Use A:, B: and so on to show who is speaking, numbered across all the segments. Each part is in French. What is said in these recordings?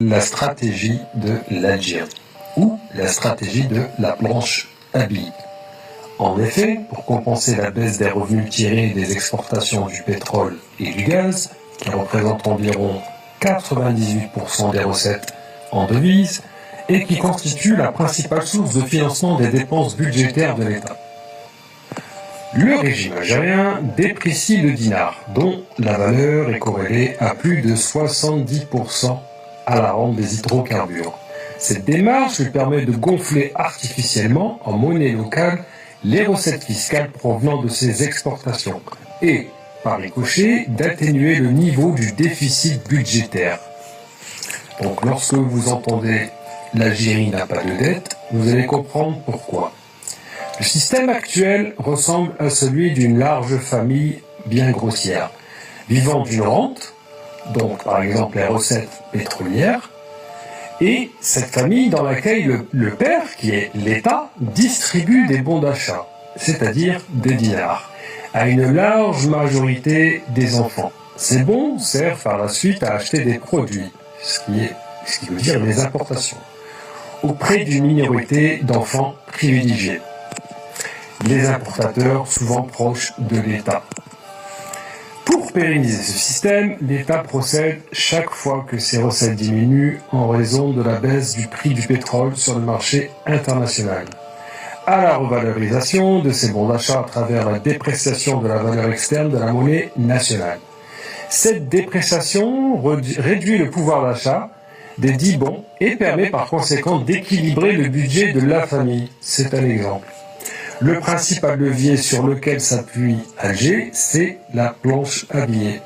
A: la stratégie de l'Algérie ou la stratégie de la planche à billets. En effet, pour compenser la baisse des revenus tirés des exportations du pétrole et du gaz, qui représentent environ 98% des recettes en devises et qui constituent la principale source de financement des dépenses budgétaires de l'État, le régime algérien déprécie le dinar, dont la valeur est corrélée à plus de 70% à la rente des hydrocarbures. Cette démarche lui permet de gonfler artificiellement en monnaie locale les recettes fiscales provenant de ses exportations et, par ricochet, d'atténuer le niveau du déficit budgétaire. Donc lorsque vous entendez « l'Algérie n'a pas de dette », vous allez comprendre pourquoi. Le système actuel ressemble à celui d'une large famille bien grossière, vivant d'une rente, donc par exemple les recettes pétrolières, et cette famille dans laquelle le père, qui est l'État, distribue des bons d'achat, c'est-à-dire des dinars, à une large majorité des enfants. Ces bons servent par la suite à acheter des produits, ce qui veut dire des importations, auprès d'une minorité d'enfants privilégiés, les importateurs souvent proches de l'État. Pour pérenniser ce système, l'État procède chaque fois que ses recettes diminuent en raison de la baisse du prix du pétrole sur le marché international, à la revalorisation de ses bons d'achat à travers la dépréciation de la valeur externe de la monnaie nationale. Cette dépréciation réduit le pouvoir d'achat des dits bons et permet par conséquent d'équilibrer le budget de la famille. C'est un exemple. Le principal levier sur lequel s'appuie Alger, c'est la planche à billets.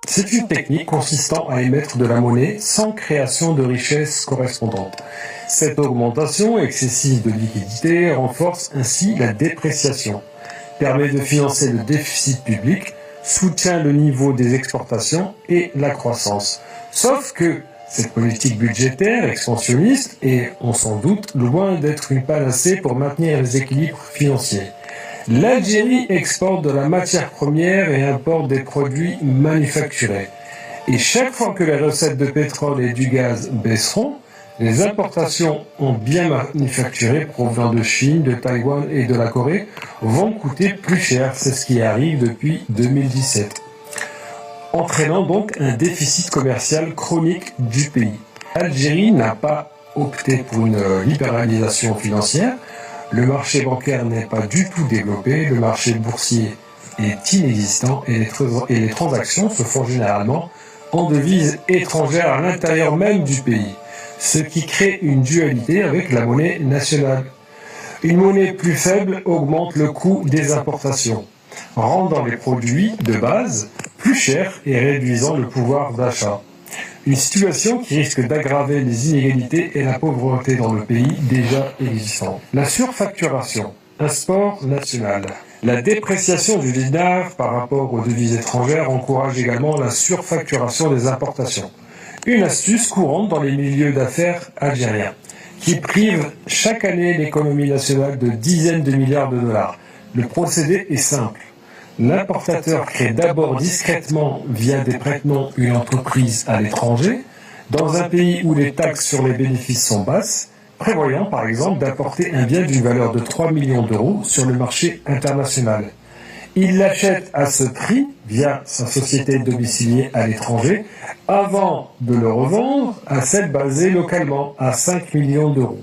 A: C'est une technique consistant à émettre de la monnaie sans création de richesse correspondante. Cette augmentation excessive de liquidité renforce ainsi la dépréciation, permet de financer le déficit public, soutient le niveau des exportations et la croissance. Sauf que cette politique budgétaire expansionniste est, on s'en doute, loin d'être une panacée pour maintenir les équilibres financiers. L'Algérie exporte de la matière première et importe des produits manufacturés. Et chaque fois que les recettes de pétrole et du gaz baisseront, les importations en biens manufacturés provenant de Chine, de Taïwan et de la Corée vont coûter plus cher. C'est ce qui arrive depuis 2017. Entraînant donc un déficit commercial chronique du pays. L'Algérie n'a pas opté pour une libéralisation financière, le marché bancaire n'est pas du tout développé, le marché boursier est inexistant et les transactions se font généralement en devises étrangères à l'intérieur même du pays, ce qui crée une dualité avec la monnaie nationale. Une monnaie plus faible augmente le coût des importations, rendant les produits de base plus chers et réduisant le pouvoir d'achat. Une situation qui risque d'aggraver les inégalités et la pauvreté dans le pays déjà existant. La surfacturation, un sport national. La dépréciation du dinar par rapport aux devises étrangères encourage également la surfacturation des importations. Une astuce courante dans les milieux d'affaires algériens, qui prive chaque année l'économie nationale de dizaines de milliards de dollars. Le procédé est simple. L'importateur crée d'abord discrètement, via des prête-noms, une entreprise à l'étranger, dans un pays où les taxes sur les bénéfices sont basses, prévoyant par exemple d'apporter un bien d'une valeur de 3 millions d'euros sur le marché international. Il l'achète à ce prix, via sa société domiciliée à l'étranger, avant de le revendre à celle basée localement, à 5 millions d'euros.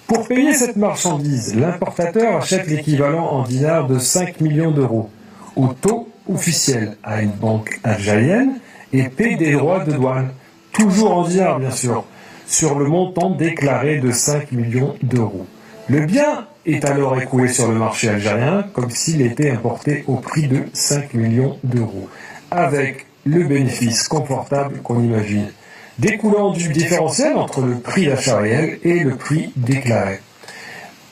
A: Pour payer cette marchandise, l'importateur achète l'équivalent en dinars de 5 millions d'euros, au taux officiel à une banque algérienne et paie des droits de douane, toujours en dinars bien sûr, sur le montant déclaré de 5 millions d'euros. Le bien est alors écoulé sur le marché algérien comme s'il était importé au prix de 5 millions d'euros, avec le bénéfice confortable qu'on imagine, découlant du différentiel entre le prix d'achat réel et le prix déclaré.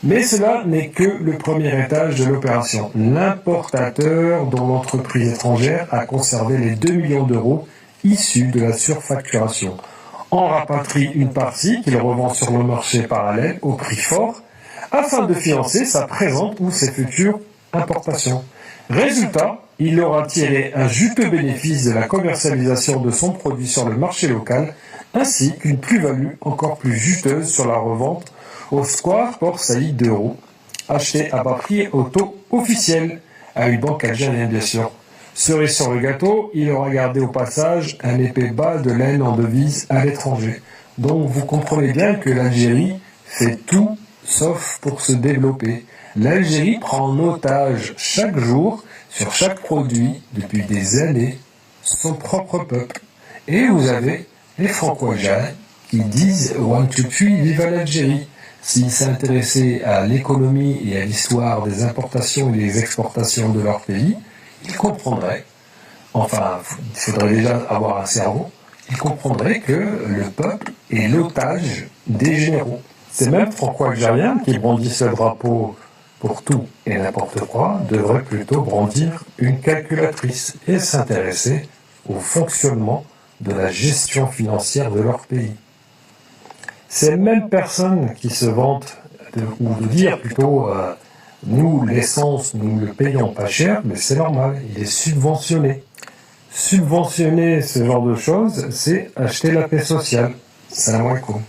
A: Mais cela n'est que le premier étage de l'opération. L'importateur, dont l'entreprise étrangère a conservé les 2 millions d'euros issus de la surfacturation, en rapatrie une partie qu'il revend sur le marché parallèle au prix fort, afin de financer sa présente ou ses futures importation. Résultat, il aura tiré un juteux bénéfice de la commercialisation de son produit sur le marché local, ainsi qu'une plus-value encore plus juteuse sur la revente au Square Port Saïd d'euros, acheté à bas prix au taux officiel, à une banque algérienne bien sûr. Cerise sur le gâteau, il aura gardé au passage un épais bas de laine en devise à l'étranger. Donc vous comprenez bien que l'Algérie fait tout sauf pour se développer. L'Algérie prend en otage chaque jour, sur chaque produit, depuis des années, son propre peuple. Et vous avez les Franco-Algériens qui disent « One Two Three, vive l'Algérie ». S'ils s'intéressaient à l'économie et à l'histoire des importations et des exportations de leur pays, ils comprendraient, enfin, il faudrait déjà avoir un cerveau, ils comprendraient que le peuple est l'otage des généraux. Ces mêmes Franco-Algériens qui brandissent le drapeau pour tout et n'importe quoi devraient plutôt brandir une calculatrice et s'intéresser au fonctionnement de la gestion financière de leur pays. Ces mêmes personnes qui se vantent, ou de dire plutôt nous, l'essence, nous le payons pas cher, mais c'est normal, il est subventionné. Subventionner ce genre de choses, c'est acheter la paix sociale. Salam alaikum.